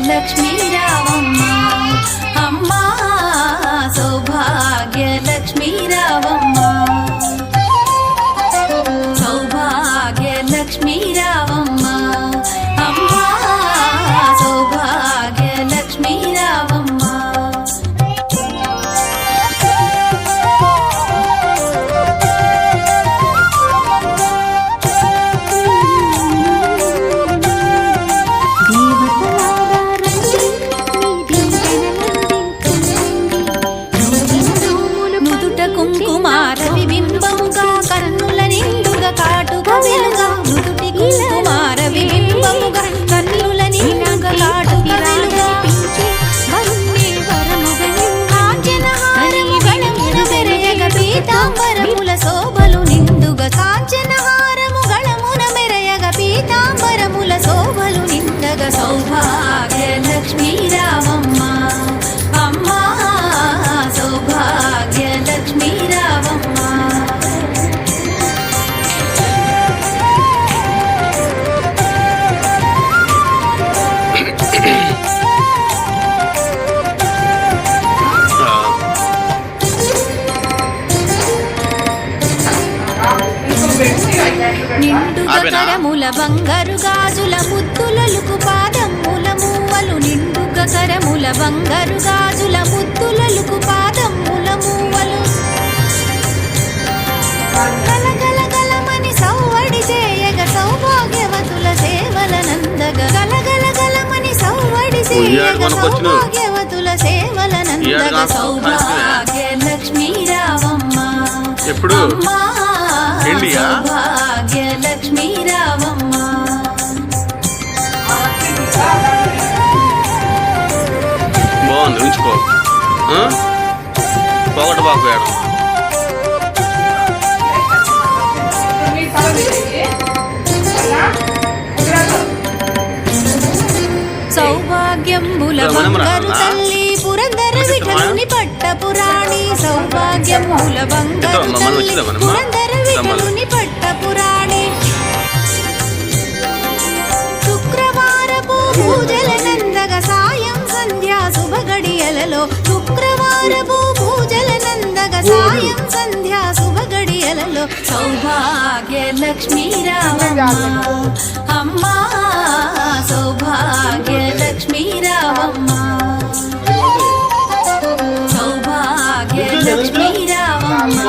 లక్ష్మీ రావమ్మ అమ్మ సౌభాగ్య లక్ష్మీ రావమ్మ సౌభాగ్య లక్ష్మీ రావమ్మ అమ్మ సౌభాగ్య లక్ష్మీ రావమ్మ కుంకుమార విబింబముగా కన్నుల నిండుగా కాటుక వెలుగా మృదుటి కుంకుమార విబింబముగా కన్నుల నిండుగా కాటుక వెలుగా కాంచనహారము మెరయగ పీతాంబరముల శోభలు నిండుగా కాంచనహారము గళమున మెరయగ పీతాంబరముల శోభలు నిండగా సౌభాగ్య లక్ష్మీ రావమ్మ అమ్మ సౌభాగ్య లక్ష్మీ రావమ్మ నిండుగా కరముల బంగారు గాజుల ముద్దులలుకు పాదముల మూవలు నిండుగా కరముల బంగారు గాజుల ముద్దులలుకు పాదముల మూవలు గలగలగలమని సౌవడి చేయగ సౌభాగ్యవతుల సేవల నందగ గలగలగలమని సౌవడి చేయగ సౌభాగ్యవతుల సేవల నందగ సౌభాగ్య లక్ష్మీ రావమ్మ అమ్మ సౌభాగ్య లక్ష్మీ రావమ్మ బాగుంది ఉంచుకో పోగొట్ట బాగు వేయడం సౌభాగ్యంబుల బంగారు తల్లి పురందర విఠలుని పట్ట పురాణి సౌభాగ్యంబుల బంగారు తల్లి పురందర విఠలుని పట్ట పురాణి శుక్రవారపు పూజల నందగ సాయం సంధ్యా శుభ గడియలలో శుక్రవారపు పూజల నందగ సాయం సంధ్యా శుభ గడియలలో సౌభాగ్య లక్ష్మీ రావమ్మ అమ్మ సౌభాగ్య లక్ష్మీ రావమ్మ సౌభాగ్య లక్ష్మీ రావమ్మ